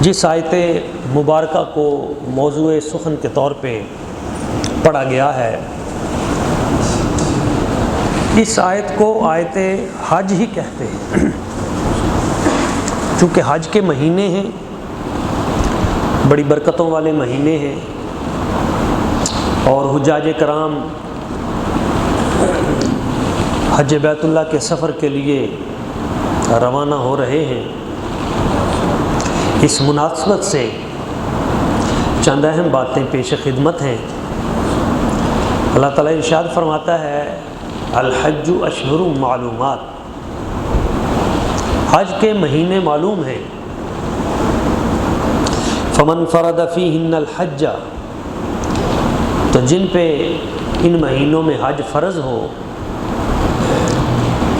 جس آیت مبارکہ کو موضوع سخن کے طور پہ پڑھا گیا ہے، اس آیت کو آیت حج ہی کہتے ہیں، چونکہ حج کے مہینے ہیں، بڑی برکتوں والے مہینے ہیں، اور حجاج کرام حج بیت اللہ کے سفر کے لیے روانہ ہو رہے ہیں۔ اس مناسبت سے چند اہم باتیں پیش خدمت ہیں۔ اللہ تعالیٰ ارشاد فرماتا ہے الحج اشہر معلومات، حج کے مہینے معلوم ہیں۔ فمن فرد فیہن الحج، تو جن پہ ان مہینوں میں حج فرض ہو،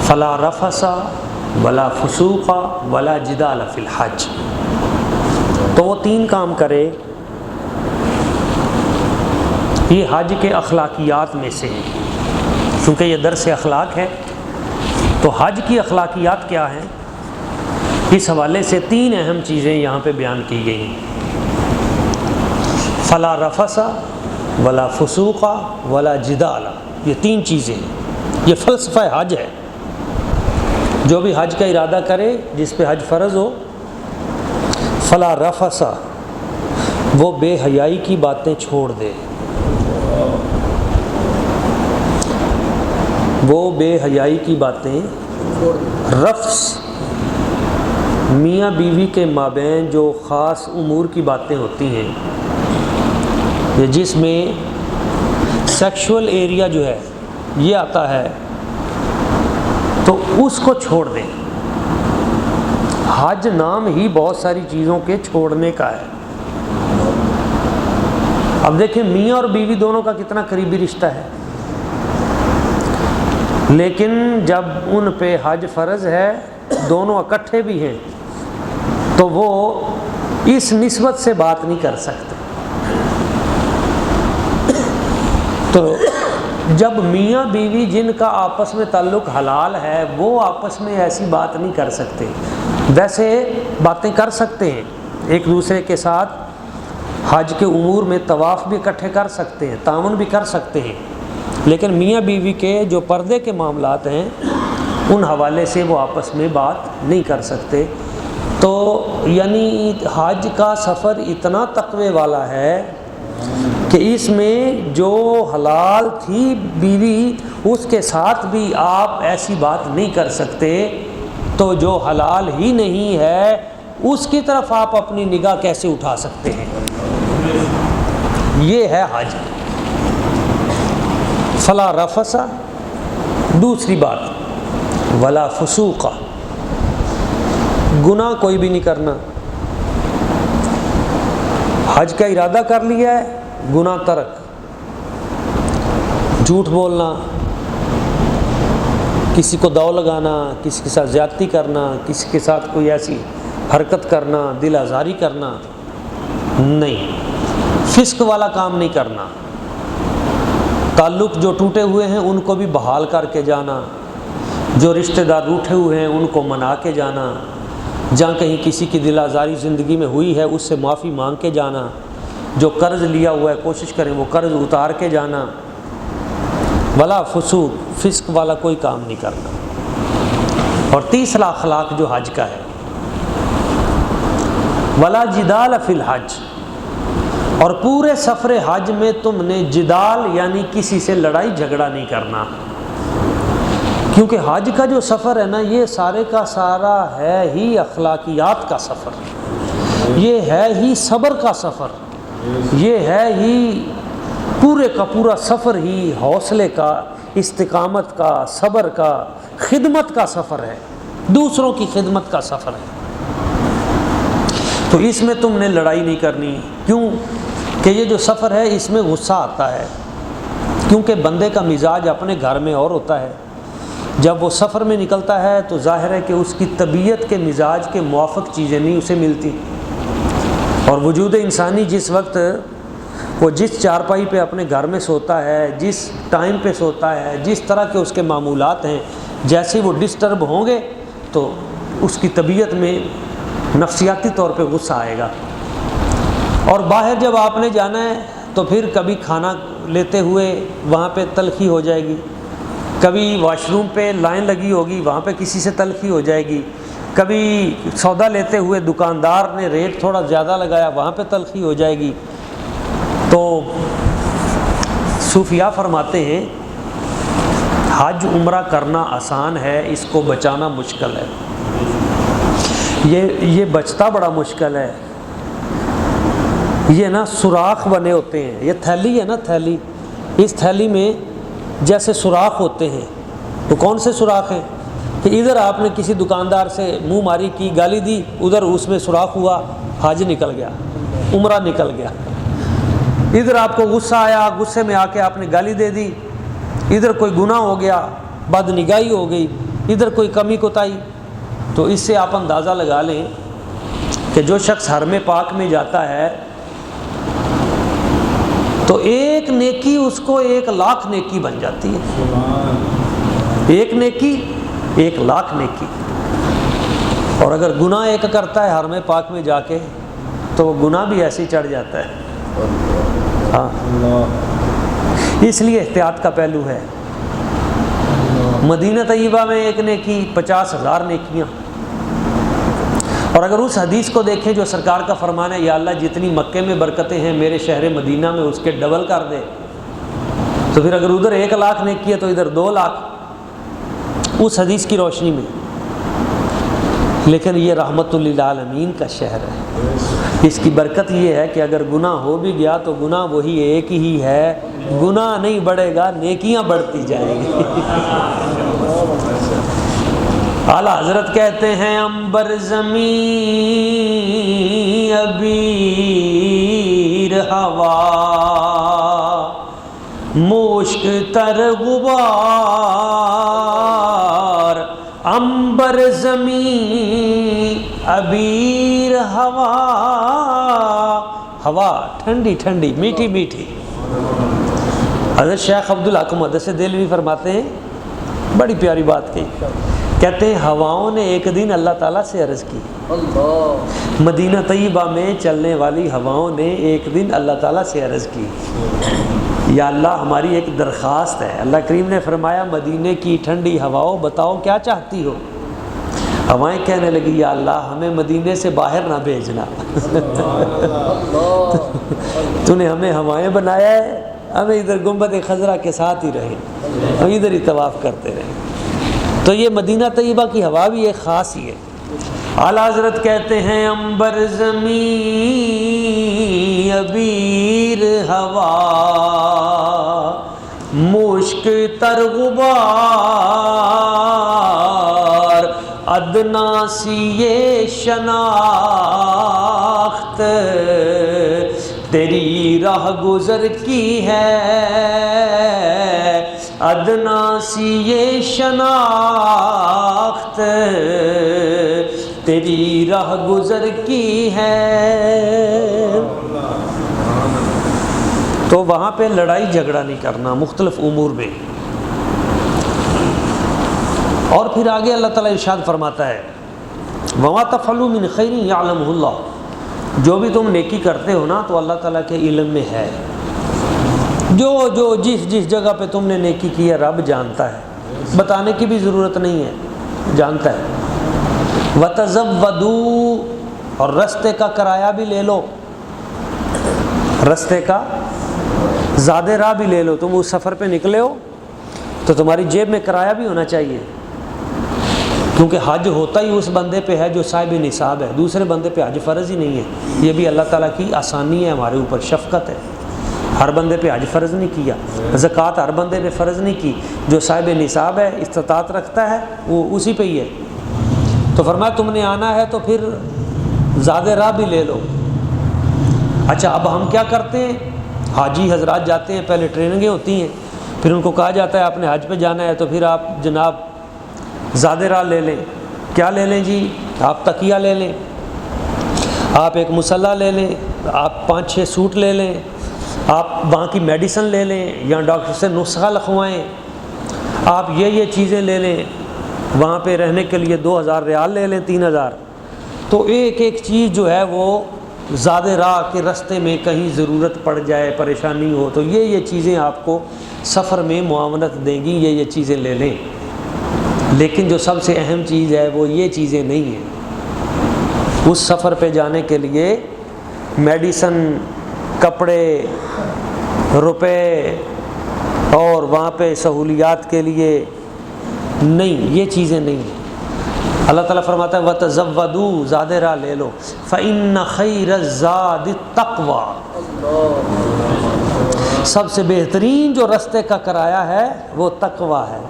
فلا رفث ولا فسوق ولا جدال فی الحج، تو وہ 3 کام کرے۔ یہ حج کے اخلاقیات میں سے ہے، چونکہ یہ درس اخلاق ہے تو حج کی اخلاقیات کیا ہیں، اس حوالے سے 3 اہم چیزیں یہاں پہ بیان کی گئی ہیں۔ فلا رفث ولا فسوق ولا جدال، یہ 3 چیزیں ہیں، یہ فلسفہ حج ہے۔ جو بھی حج کا ارادہ کرے، جس پہ حج فرض ہو، فلا رفث، وہ بے حیائی کی باتیں چھوڑ دے، وہ بے حیائی کی باتیں رفث میاں بیوی کے مابین جو خاص امور کی باتیں ہوتی ہیں، جس میں سیکشول ایریا جو ہے یہ آتا ہے، تو اس کو چھوڑ دیں۔ حج نام ہی بہت ساری چیزوں کے چھوڑنے کا ہے۔ اب دیکھیں میاں اور بیوی دونوں کا کتنا قریبی رشتہ ہے، لیکن جب ان پہ حج فرض ہے، دونوں اکٹھے بھی ہیں، تو وہ اس نسبت سے بات نہیں کر سکتے۔ تو جب میاں بیوی جن کا آپس میں تعلق حلال ہے، وہ آپس میں ایسی بات نہیں کر سکتے۔ ویسے باتیں کر سکتے ہیں ایک دوسرے کے ساتھ، حج کے امور میں طواف بھی اکٹھے کر سکتے ہیں، تعاون بھی کر سکتے ہیں، لیکن میاں بیوی کے جو پردے کے معاملات ہیں ان حوالے سے وہ آپس میں بات نہیں کر سکتے۔ تو یعنی حج کا سفر اتنا تقوی والا ہے کہ اس میں جو حلال تھی بیوی، اس کے ساتھ بھی آپ ایسی بات نہیں کر سکتے، تو جو حلال ہی نہیں ہے اس کی طرف آپ اپنی نگاہ کیسے اٹھا سکتے ہیں؟ یہ ہے حج۔ فلا رفث، دوسری بات ولا فسوق، گناہ کوئی بھی نہیں کرنا۔ حج کا ارادہ کر لیا ہے، گناہ ترک، جھوٹ بولنا، کسی کو داؤ لگانا، کسی کے ساتھ زیادتی کرنا، کسی کے ساتھ کوئی ایسی حرکت کرنا، دل آزاری کرنا نہیں، فسق والا کام نہیں کرنا، تعلق جو ٹوٹے ہوئے ہیں ان کو بھی بحال کر کے جانا، جو رشتہ دار روٹھے ہوئے ہیں ان کو منا کے جانا، جہاں کہیں کسی کی دل آزاری زندگی میں ہوئی ہے اس سے معافی مانگ کے جانا، جو قرض لیا ہوا ہے کوشش کریں وہ قرض اتار کے جانا، ولا فسوق، فسق والا کوئی کام نہیں کرنا۔ اور تیسرا اخلاق جو حج کا ہے، ولا جدال فی الحج، اور پورے سفر حج میں تم نے جدال یعنی کسی سے لڑائی جھگڑا نہیں کرنا، کیونکہ حج کا جو سفر ہے نا، یہ سارے کا سارا ہے ہی اخلاقیات کا سفر، یہ ہے ہی صبر کا سفر، یہ ہے ہی پورے کا پورا سفر ہی حوصلے کا، استقامت کا، صبر کا، خدمت کا سفر ہے، دوسروں کی خدمت کا سفر ہے۔ تو اس میں تم نے لڑائی نہیں کرنی، کیوں کہ یہ جو سفر ہے اس میں غصہ آتا ہے، کیونکہ بندے کا مزاج اپنے گھر میں اور ہوتا ہے، جب وہ سفر میں نکلتا ہے تو ظاہر ہے کہ اس کی طبیعت کے مزاج کے موافق چیزیں نہیں اسے ملتی، اور وجود انسانی جس وقت وہ جس چارپائی پہ اپنے گھر میں سوتا ہے، جس ٹائم پہ سوتا ہے، جس طرح کے اس کے معمولات ہیں، جیسے وہ ڈسٹرب ہوں گے تو اس کی طبیعت میں نفسیاتی طور پہ غصہ آئے گا۔ اور باہر جب آپ نے جانا ہے تو پھر کبھی کھانا لیتے ہوئے وہاں پہ تلخی ہو جائے گی، کبھی واش روم پہ لائن لگی ہوگی وہاں پہ کسی سے تلخی ہو جائے گی، کبھی سودا لیتے ہوئے دکاندار نے ریٹ تھوڑا زیادہ لگایا وہاں پہ تلخی ہو جائے گی۔ تو صوفیاء فرماتے ہیں حج عمرہ کرنا آسان ہے، اس کو بچانا مشکل ہے۔ یہ بچتا بڑا مشکل ہے۔ یہ نا سوراخ بنے ہوتے ہیں، یہ تھیلی ہے نا، تھیلی، اس تھیلی میں جیسے سوراخ ہوتے ہیں، تو کون سے سوراخ ہیں کہ ادھر آپ نے کسی دکاندار سے منہ ماری کی، گالی دی، ادھر اس میں سوراخ ہوا، حج نکل گیا، عمرہ نکل گیا۔ ادھر آپ کو غصہ آیا، غصے میں آ کے آپ نے گالی دے دی، ادھر کوئی گناہ ہو گیا، بد نگاہی ہو گئی، ادھر کوئی کمی کوتاہی۔ تو اس سے آپ اندازہ لگا لیں کہ جو شخص حرم پاک میں جاتا ہے تو ایک نیکی اس کو 1,00,000 نیکی بن جاتی ہے۔ ایک نیکی 1,00,000 نیکی۔ اور اگر گناہ ایک کرتا ہے حرم پاک میں جا کے تو وہ گناہ بھی ایسے ہی چڑھ جاتا ہے۔ ہاں، اس لیے احتیاط کا پہلو ہے۔ مدینہ طیبہ میں ایک نیکی 50,000 نیکیاں۔ اور اگر اس حدیث کو دیکھیں جو سرکار کا فرمان ہے، یا اللہ جتنی مکے میں برکتیں ہیں میرے شہر مدینہ میں اس کے ڈبل کر دے، تو پھر اگر ادھر 1,00,000 نیکی ہے تو ادھر 2,00,000 اس حدیث کی روشنی میں۔ لیکن یہ رحمت للعالمین کا شہر ہے، اس کی برکت یہ ہے کہ اگر گناہ ہو بھی گیا تو گناہ وہی ایک ہی ہے، گناہ نہیں بڑھے گا، نیکیاں بڑھتی جائیں گی۔ اعلیٰ حضرت کہتے ہیں عنبر زمین عبیر ہوا مشک تر غبار، عنبر زمین عبیر ہوا، ہوا ٹھنڈی ٹھنڈی میٹھی میٹھی۔ حضرت شیخ عبدالحق محدث دہلوی فرماتے ہیں، بڑی پیاری بات کہی، کہتے ہیں ہواؤں نے ایک دن اللہ تعالیٰ سے عرض کی، مدینہ طیبہ میں چلنے والی ہواؤں نے ایک دن اللہ تعالیٰ سے عرض کی، یا اللہ ہماری ایک درخواست ہے۔ اللہ کریم نے فرمایا مدینے کی ٹھنڈی ہواؤں بتاؤ کیا چاہتی ہو؟ ہوائیں کہنے لگی یا اللہ ہمیں مدینے سے باہر نہ بھیجنا، تو نے ہمیں ہوائیں بنایا ہے، ہمیں ادھر گنبد خضرا کے ساتھ ہی رہے، ہم ادھر ہی طواف کرتے رہے۔ تو یہ مدینہ طیبہ کی ہوا بھی ایک خاص ہی ہے۔ اعلیٰ حضرت کہتے ہیں عنبر زمین عبیر ہوا مشک تر غبار، ادنا سی یہ شناخت تیری راہ گزر کی ہے، ادنا سی یہ شناخت تیری راہ گزر کی ہے۔ تو وہاں پہ لڑائی جھگڑا نہیں کرنا مختلف امور میں۔ اور پھر آگے اللہ تعالیٰ ارشاد فرماتا ہے وَمَا تَفْعَلُوا مِنْ خَيْرٍ يَعْلَمُهُ اللَّهُ، جو بھی تم نیکی کرتے ہو نا تو اللہ تعالیٰ کے علم میں ہے، جو جس جگہ پہ تم نے نیکی کی ہے رب جانتا ہے، بتانے کی بھی ضرورت نہیں ہے، جانتا ہے۔ وَتَزَوَّدُوا، اور رستے کا کرایہ بھی لے لو، رستے کا زیادہ راہ بھی لے لو، تم اس سفر پہ نکلے ہو تو تمہاری جیب میں کرایہ بھی ہونا چاہیے، کیونکہ حج ہوتا ہی اس بندے پہ ہے جو صاحب نصاب ہے، دوسرے بندے پہ حج فرض ہی نہیں ہے۔ یہ بھی اللہ تعالیٰ کی آسانی ہے، ہمارے اوپر شفقت ہے، ہر بندے پہ حج فرض نہیں کیا، زکوٰۃ ہر بندے پہ فرض نہیں کی، جو صاحب نصاب ہے استطاعت رکھتا ہے وہ اسی پہ ہی ہے۔ تو فرمایا تم نے آنا ہے تو پھر زیادہ راہ بھی لے لو۔ اچھا اب ہم کیا کرتے ہیں، حاجی حضرات جاتے ہیں، پہلے ٹریننگیں ہوتی ہیں، پھر ان کو کہا جاتا ہے آپ نے حج پہ جانا ہے تو پھر آپ جناب زیادہ راہ لے لیں۔ کیا لے لیں جی؟ آپ تکیہ لے لیں، آپ ایک مصلی لے لیں، آپ 5-6 سوٹ لے لیں، آپ وہاں کی میڈیسن لے لیں یا ڈاکٹر سے نسخہ لکھوائیں، آپ یہ چیزیں لے لیں، وہاں پہ رہنے کے لیے 2,000 ریال لے لیں، 3,000، تو ایک ایک چیز جو ہے وہ زیادہ راہ کے رستے میں کہیں ضرورت پڑ جائے، پریشانی ہو، تو یہ چیزیں آپ کو سفر میں معاونت دیں گی، یہ چیزیں لے لیں۔ لیکن جو سب سے اہم چیز ہے وہ یہ چیزیں نہیں ہیں۔ اس سفر پہ جانے کے لیے میڈیسن، کپڑے، روپے اور وہاں پہ سہولیات کے لیے نہیں، یہ چیزیں نہیں ہیں۔ اللہ تعالیٰ فرماتا ہے وَتَزَوَّدُوا، زیادہ راہ لے لو، فَإِنَّ خَيْرَ الزَّادِ التَّقْوَى، سب سے بہترین جو رستے کا کرایہ ہے وہ تقویٰ ہے۔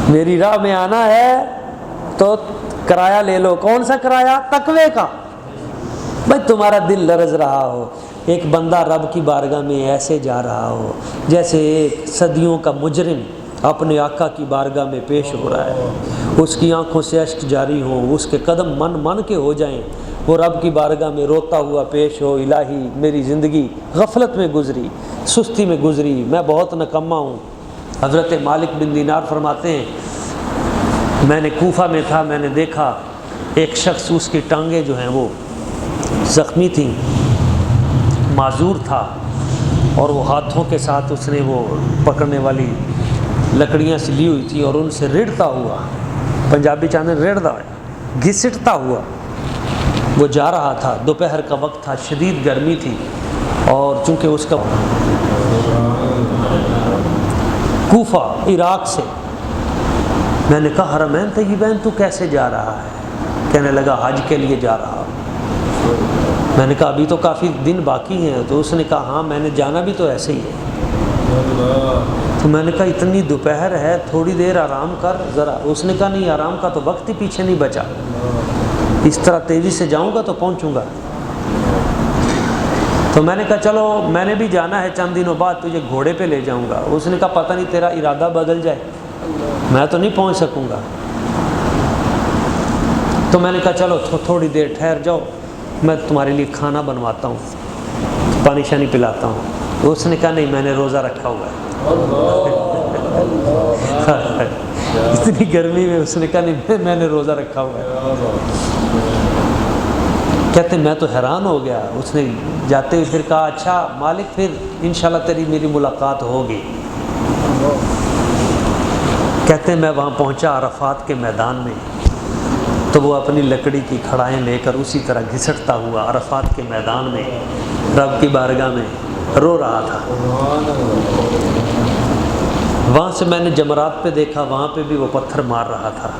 میری راہ میں آنا ہے تو کرایہ لے لو، کون سا کرایہ؟ تقوی کا۔ بھائی تمہارا دل لرز رہا ہو، ایک بندہ رب کی بارگاہ میں ایسے جا رہا ہو جیسے ایک صدیوں کا مجرم اپنے آقا کی بارگاہ میں پیش ہو رہا ہے، اس کی آنکھوں سے اشک جاری ہوں، اس کے قدم من کے ہو جائیں، وہ رب کی بارگاہ میں روتا ہوا پیش ہو، الہی میری زندگی غفلت میں گزری، سستی میں گزری، میں بہت نکما ہوں۔ حضرت مالک بن دینار فرماتے ہیں میں نے کوفہ میں تھا، میں نے دیکھا ایک شخص، اس کی ٹانگیں جو ہیں وہ زخمی تھیں، معذور تھا، اور وہ ہاتھوں کے ساتھ اس نے وہ پکڑنے والی لکڑیاں سے لی ہوئی تھی اور ان سے ریڑھتا ہوا، پنجابی چاندے ریڑھتا ہے، گھسٹتا ہوا وہ جا رہا تھا۔ دوپہر کا وقت تھا، شدید گرمی تھی، اور چونکہ اس کا کوفہ عراق سے، میں نے کہا حرمین طیبین تو کیسے جا رہا ہے؟ کہنے لگا حج کے لیے جا رہا ہوں۔ میں نے کہا ابھی تو کافی دن باقی ہیں، تو اس نے کہا ہاں میں نے جانا بھی تو ایسے ہی ہے۔ تو میں نے کہا اتنی دوپہر ہے، تھوڑی دیر آرام کر ذرا۔ اس نے کہا نہیں، آرام کا تو وقت ہی پیچھے نہیں بچا، اس طرح تیزی سے جاؤں گا تو پہنچوں گا۔ تو میں نے کہا چلو میں نے بھی جانا ہے، چند دنوں بعد تجھے گھوڑے پہ لے جاؤں گا۔ اس نے کہا پتہ نہیں تیرا ارادہ بدل جائے، میں تو نہیں پہنچ سکوں گا۔ تو میں نے کہا چلو تھوڑی دیر ٹھہر جاؤ، میں تمہارے لیے کھانا بنواتا ہوں، پانی شانی پلاتا ہوں۔ تو اس نے کہا نہیں، میں نے روزہ رکھا ہوا ہے۔ اتنی گرمی میں اس نے کہا نہیں، میں نے روزہ رکھا ہوا ہے۔ کہتے میں تو حیران ہو گیا۔ اس نے جاتے ہوئے پھر کہا اچھا مالک، پھر انشاءاللہ تیری میری ملاقات ہوگی۔ کہتے میں وہاں پہنچا عرفات کے میدان میں، تو وہ اپنی لکڑی کی کھڑائیں لے کر اسی طرح گھسٹتا ہوا عرفات کے میدان میں رب کی بارگاہ میں رو رہا تھا۔ وہاں سے میں نے جمرات پہ دیکھا، وہاں پہ بھی وہ پتھر مار رہا تھا۔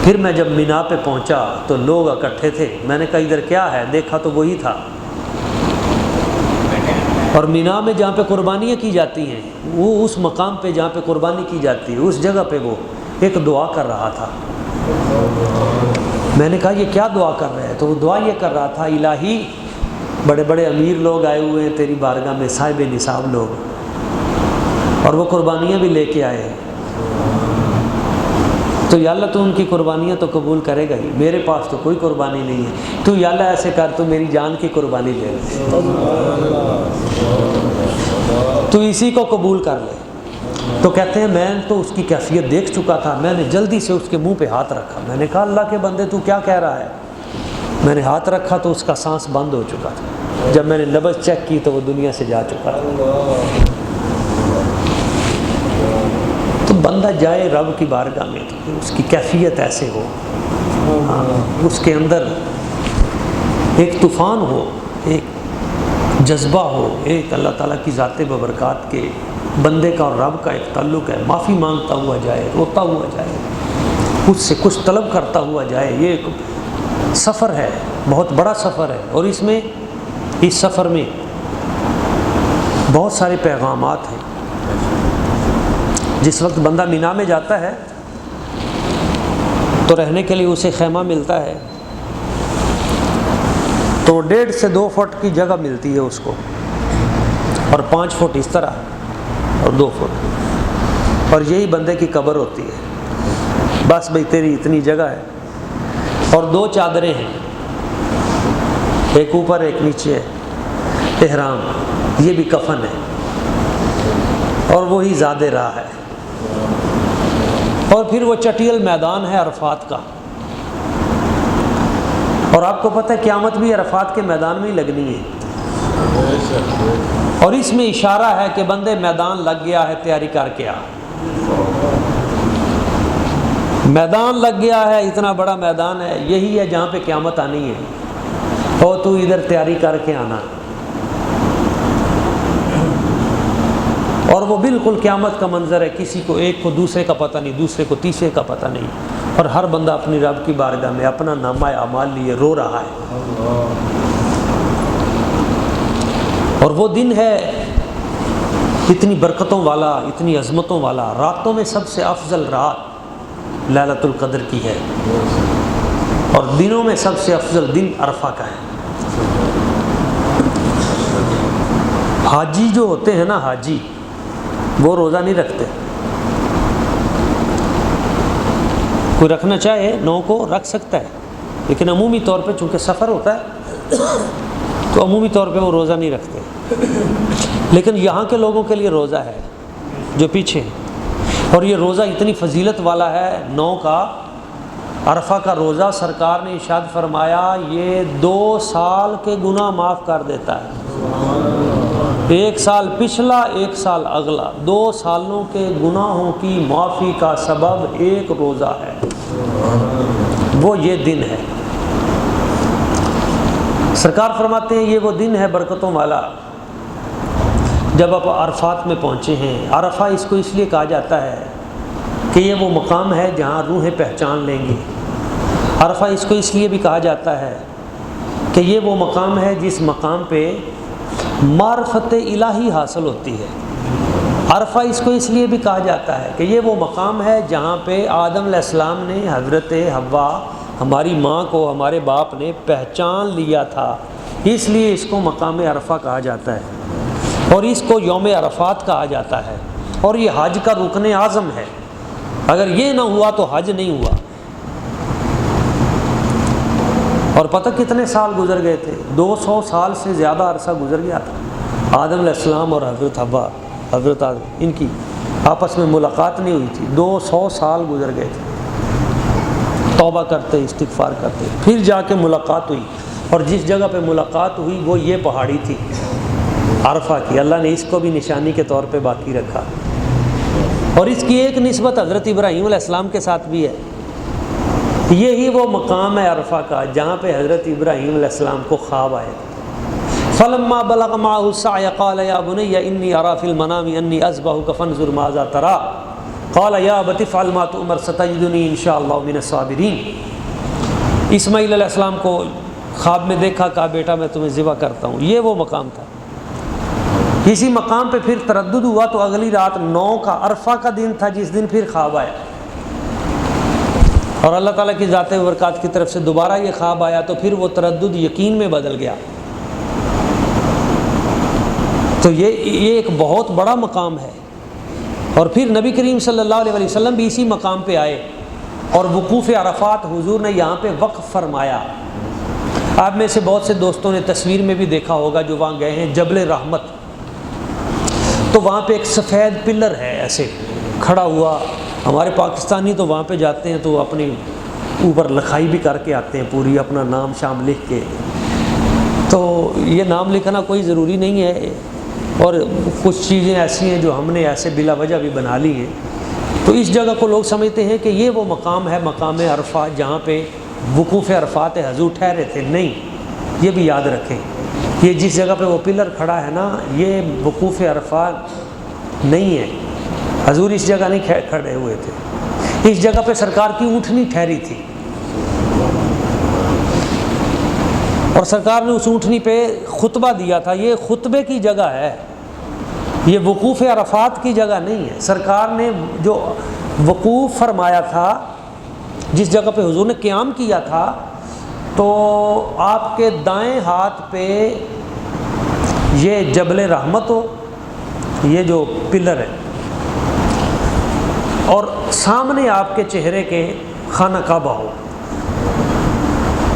پھر میں جب مینا پہ پہنچا تو لوگ اکٹھے تھے، میں نے کہا ادھر کیا ہے؟ دیکھا تو وہی تھا۔ اور مینا میں جہاں پہ قربانیاں کی جاتی ہیں، وہ اس مقام پہ جہاں پہ قربانی کی جاتی ہے، اس جگہ پہ وہ ایک دعا کر رہا تھا۔ میں نے کہا یہ کیا دعا کر رہے ہیں؟ تو وہ دعا یہ کر رہا تھا الہی بڑے بڑے امیر لوگ آئے ہوئے ہیں تیری بارگاہ میں، صاحب نصاب لوگ، اور وہ قربانیاں بھی لے کے آئے ہیں، تو یا اللہ تو ان کی قربانیاں تو قبول کرے گا ہی، میرے پاس تو کوئی قربانی نہیں ہے، تو یا اللہ ایسے کر تو میری جان کی قربانی لے لے، تو اسی کو قبول کر لے۔ تو کہتے ہیں میں تو اس کی کیفیت دیکھ چکا تھا، میں نے جلدی سے اس کے منہ پہ ہاتھ رکھا، میں نے کہا اللہ کے بندے تو کیا کہہ رہا ہے؟ میں نے ہاتھ رکھا تو اس کا سانس بند ہو چکا تھا، جب میں نے نبض چیک کی تو وہ دنیا سے جا چکا تھا۔ تو بندہ جائے رب کی بارگاہ میں تو اس کی کیفیت ایسے ہو، اس کے اندر ایک طوفان ہو، ایک جذبہ ہو، ایک اللہ تعالیٰ کی ذات ببرکات کے بندے کا اور رب کا ایک تعلق ہے، معافی مانگتا ہوا جائے، روتا ہوا جائے، اس سے کچھ طلب کرتا ہوا جائے۔ یہ ایک سفر ہے، بہت بڑا سفر ہے، اور اس سفر میں بہت سارے پیغامات ہیں۔ جس وقت بندہ مینا میں جاتا ہے تو رہنے کے لیے اسے خیمہ ملتا ہے، تو 1.5 سے 2 فٹ کی جگہ ملتی ہے اس کو، اور 5 فٹ اس طرح اور 2 فٹ، اور یہی بندے کی قبر ہوتی ہے۔ بس بھئی تیری اتنی جگہ ہے، اور 2 چادریں ہیں، ایک اوپر ایک نیچے ہے، احرام، یہ بھی کفن ہے، اور وہی زاد راہ ہے۔ اور پھر وہ چٹیل میدان ہے عرفات کا، اور آپ کو پتہ ہے قیامت بھی عرفات کے میدان میں ہی لگنی ہے، اور اس میں اشارہ ہے کہ بندے میدان لگ گیا ہے، تیاری کر کے آ۔ میدان لگ گیا ہے، اتنا بڑا میدان ہے، یہی ہے جہاں پہ قیامت آنی ہے، اور تو ادھر تیاری کر کے آنا۔ اور وہ بالکل قیامت کا منظر ہے، کسی کو ایک کو دوسرے کا پتہ نہیں، دوسرے کو تیسرے کا پتہ نہیں، اور ہر بندہ اپنی رب کی بارگاہ میں اپنا نامہ اعمال لیے رو رہا ہے۔ اور وہ دن ہے اتنی برکتوں والا، اتنی عظمتوں والا، راتوں میں سب سے افضل رات لیلۃ القدر کی ہے، اور دنوں میں سب سے افضل دن عرفہ کا ہے۔ حاجی جو ہوتے ہیں نا، حاجی، وہ روزہ نہیں رکھتے۔ کوئی رکھنا چاہے 9 کو رکھ سکتا ہے، لیکن عمومی طور پہ چونکہ سفر ہوتا ہے تو عمومی طور پہ وہ روزہ نہیں رکھتے۔ لیکن یہاں کے لوگوں کے لیے روزہ ہے جو پیچھے ہیں، اور یہ روزہ اتنی فضیلت والا ہے 9 کا عرفہ کا روزہ، سرکار نے ارشاد فرمایا یہ 2 سال کے گناہ معاف کر دیتا ہے، 1 سال پچھلا 1 سال اگلا، 2 سالوں کے گناہوں کی معافی کا سبب ایک روزہ ہے، وہ یہ دن ہے۔ سرکار فرماتے ہیں یہ وہ دن ہے برکتوں والا جب آپ عرفات میں پہنچے ہیں۔ عرفہ اس کو اس لیے کہا جاتا ہے کہ یہ وہ مقام ہے جہاں روحیں پہچان لیں گی۔ عرفہ اس کو اس لیے بھی کہا جاتا ہے کہ یہ وہ مقام ہے جس مقام پہ معرفت الہی حاصل ہوتی ہے۔ عرفہ اس کو اس لیے بھی کہا جاتا ہے کہ یہ وہ مقام ہے جہاں پہ آدم علیہ السلام نے حضرت حوا ہماری ماں کو، ہمارے باپ نے پہچان لیا تھا، اس لیے اس کو مقام عرفہ کہا جاتا ہے، اور اس کو یوم عرفات کہا جاتا ہے، اور یہ حج کا رکن اعظم ہے۔ اگر یہ نہ ہوا تو حج نہیں ہوا۔ اور پتہ کتنے سال گزر گئے تھے؟ 200 سال سے زیادہ عرصہ گزر گیا تھا۔ آدم علیہ السلام اور حضرت حوا، حضرت آدم، ان کی آپس میں ملاقات نہیں ہوئی تھی، 200 سال گزر گئے تھے، توبہ کرتے، استغفار کرتے، پھر جا کے ملاقات ہوئی، اور جس جگہ پہ ملاقات ہوئی وہ یہ پہاڑی تھی عرفہ کی۔ اللہ نے اس کو بھی نشانی کے طور پہ باقی رکھا، اور اس کی ایک نسبت حضرت ابراہیم علیہ السلام کے ساتھ بھی ہے۔ یہی وہ مقام ہے عرفہ کا جہاں پہ حضرت ابراہیم علیہ السلام کو خواب آئے۔ فلما بلغ معه السعي قال يا بني اني ارى في المنام اني اذبحك فانظر ماذا ترى قال يا ابت افعل ما تؤمر ستجدني ان شاء الله من الصابرين۔ اسماعیل علیہ السلام کو خواب میں دیکھا، کہا بیٹا میں تمہیں ذبح کرتا ہوں۔ یہ وہ مقام تھا۔ اسی مقام پہ پھر تردد ہوا تو اگلی رات 9 کا عرفہ کا دن تھا جس دن پھر خواب آیا، اور اللہ تعالیٰ کی ذات و برکات کی طرف سے دوبارہ یہ خواب آیا تو پھر وہ تردد یقین میں بدل گیا۔ تو یہ ایک بہت بڑا مقام ہے، اور پھر نبی کریم صلی اللہ علیہ وسلم بھی اسی مقام پہ آئے، اور وقوف عرفات حضور نے یہاں پہ وقف فرمایا۔ آپ میں سے بہت سے دوستوں نے تصویر میں بھی دیکھا ہوگا جو وہاں گئے ہیں، جبل رحمت، تو وہاں پہ ایک سفید پلر ہے ایسے کھڑا ہوا۔ ہمارے پاکستانی تو وہاں پہ جاتے ہیں تو اپنی اوپر لکھائی بھی کر کے آتے ہیں، پوری اپنا نام شام لکھ کے۔ تو یہ نام لکھنا کوئی ضروری نہیں ہے، اور کچھ چیزیں ایسی ہیں جو ہم نے ایسے بلا وجہ بھی بنا لی ہیں۔ تو اس جگہ کو لوگ سمجھتے ہیں کہ یہ وہ مقام ہے، مقام عرفہ، جہاں پہ وقوف عرفات حضور ٹھہرے تھے۔ نہیں، یہ بھی یاد رکھیں، یہ جس جگہ پہ وہ پلر کھڑا ہے نا، یہ وقوف عرفات نہیں ہے، حضور اس جگہ نہیں کھڑے ہوئے تھے، اس جگہ پہ سرکار کی اونٹنی ٹھہری تھی، اور سرکار نے اس اونٹنی پہ خطبہ دیا تھا۔ یہ خطبے کی جگہ ہے، یہ وقوف عرفات کی جگہ نہیں ہے۔ سرکار نے جو وقوف فرمایا تھا، جس جگہ پہ حضور نے قیام کیا تھا، تو آپ کے دائیں ہاتھ پہ یہ جبل رحمت ہو، یہ جو پلر ہے، اور سامنے آپ کے چہرے کے خانہ کعبہ ہو،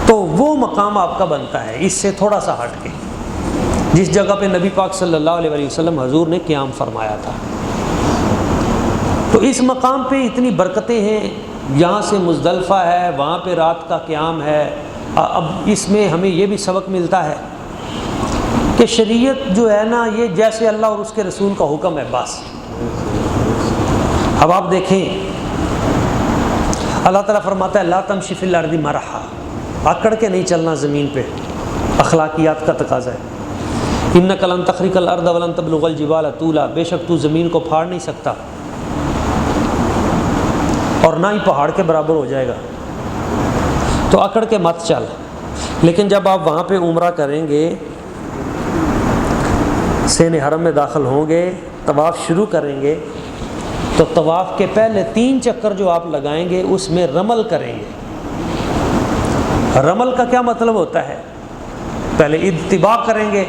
تو وہ مقام آپ کا بنتا ہے اس سے تھوڑا سا ہٹ کے، جس جگہ پہ نبی پاک صلی اللہ علیہ وسلم حضور نے قیام فرمایا تھا۔ تو اس مقام پہ اتنی برکتیں ہیں، یہاں سے مزدلفہ ہے، وہاں پہ رات کا قیام ہے، اب اس میں ہمیں یہ بھی سبق ملتا ہے کہ شریعت جو ہے نا یہ جیسے اللہ اور اس کے رسول کا حکم ہے بس۔ اب آپ دیکھیں اللہ تعالیٰ فرماتا ہے لا تمشی فی الارض مرحا، اکڑ کے نہیں چلنا زمین پہ، اخلاقیات کا تقاضا ہے۔ انک لن تخرق الارض ولن تبلغ الجبال طولا، بے شک تو زمین کو پھاڑ نہیں سکتا اور نہ ہی پہاڑ کے برابر ہو جائے گا، تو اکڑ کے مت چل۔ لیکن جب آپ وہاں پہ عمرہ کریں گے، سین حرم میں داخل ہوں گے، طواف شروع کریں گے، تو طواف کے پہلے 3 چکر جو آپ لگائیں گے اس میں رمل کریں گے۔ رمل کا کیا مطلب ہوتا ہے؟ پہلے اتباع کریں گے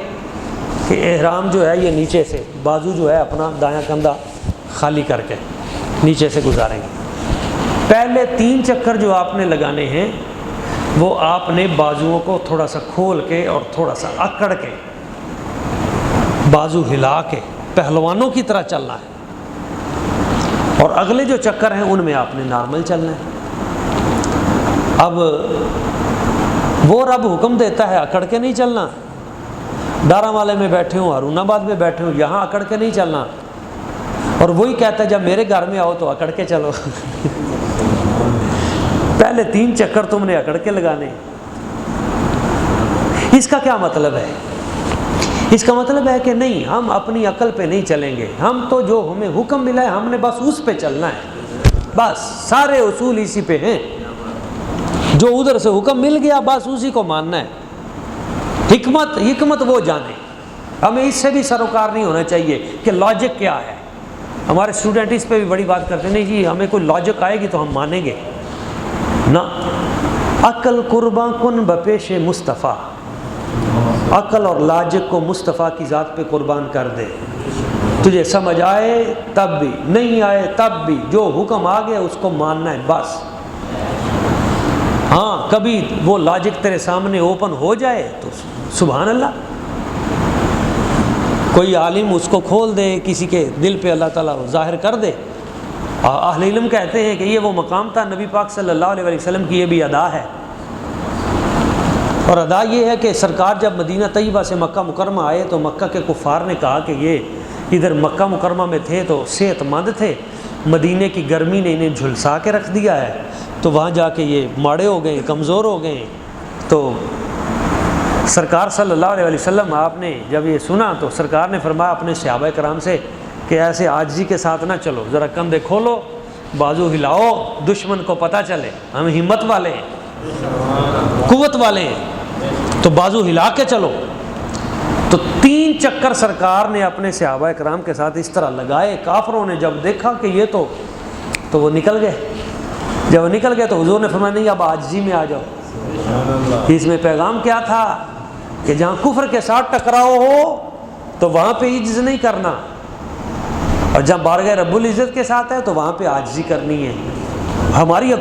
کہ احرام جو ہے یہ نیچے سے، بازو جو ہے اپنا دایاں کندھا خالی کر کے نیچے سے گزاریں گے۔ پہلے 3 چکر جو آپ نے لگانے ہیں وہ آپ نے بازوؤں کو تھوڑا سا کھول کے اور تھوڑا سا اکڑ کے، بازو ہلا کے پہلوانوں کی طرح چلنا ہے، اور اگلے جو چکر ہیں ان میں آپ نے نارمل چلنا ہے۔ اب وہ رب حکم دیتا ہے اکڑ کے نہیں چلنا، ڈارا والے میں بیٹھے ہوں، ہارون آباد میں بیٹھے ہوں، یہاں اکڑ کے نہیں چلنا، اور وہی کہتا ہے جب میرے گھر میں آؤ تو اکڑ کے چلو۔ پہلے 3 چکر تم نے اکڑ کے لگانے۔ اس کا کیا مطلب ہے؟ اس کا مطلب ہے کہ نہیں، ہم اپنی عقل پہ نہیں چلیں گے، ہم تو جو ہمیں حکم ملا ہے ہم نے بس اس پہ چلنا ہے، بس سارے اصول اسی پہ ہیں، جو ادھر سے حکم مل گیا بس اسی کو ماننا ہے۔ حکمت وہ جانے، ہمیں اس سے بھی سروکار نہیں ہونا چاہیے کہ لاجک کیا ہے۔ ہمارے اسٹوڈنٹ اس پہ بھی بڑی بات کرتے ہیں، نہیں جی ہمیں کوئی لاجک آئے گی تو ہم مانیں گے، نہ، عقل قرباں کن بپیش مصطفیٰ، عقل اور لاجک کو مصطفیٰ کی ذات پہ قربان کر دے، تجھے سمجھ آئے تب بھی، نہیں آئے تب بھی، جو حکم آ گیا اس کو ماننا ہے بس۔ ہاں کبھی وہ لاجک تیرے سامنے اوپن ہو جائے تو سبحان اللہ، کوئی عالم اس کو کھول دے، کسی کے دل پہ اللہ تعالیٰ ظاہر کر دے۔ اہل علم کہتے ہیں کہ یہ وہ مقام تھا نبی پاک صلی اللہ علیہ وسلم کی، یہ بھی ادا ہے، اور ادا یہ ہے کہ سرکار جب مدینہ طیبہ سے مکہ مکرمہ آئے تو مکہ کے کفار نے کہا کہ یہ ادھر مکہ مکرمہ میں تھے تو صحت مند تھے، مدینے کی گرمی نے انہیں جھلسا کے رکھ دیا ہے، تو وہاں جا کے یہ ماڑے ہو گئے، کمزور ہو گئے۔ تو سرکار صلی اللہ علیہ وسلم آپ نے جب یہ سنا تو سرکار نے فرمایا اپنے صحابہ کرام سے کہ ایسے عاجزی کے ساتھ نہ چلو، ذرا کندھے کھولو، بازو ہلاؤ، دشمن کو پتہ چلے ہم ہمت والے ہیں، قوت والے ہیں، تو بازو ہلا کے چلو۔ تو 3 چکر سرکار نے اپنے صحابہ کرام کے ساتھ اس طرح لگائے، کافروں نے جب دیکھا کہ یہ تو وہ نکل گئے، جب وہ نکل گئے تو حضور نے فرمایا نہیں اب عاجزی میں آ جاؤ۔ اس میں پیغام کیا تھا کہ جہاں کفر کے ساتھ ٹکراؤ ہو تو وہاں پہ عجز نہیں کرنا، اور جہاں بارگاہ رب العزت کے ساتھ ہے تو وہاں پہ عاجزی کرنی ہے۔ ہماری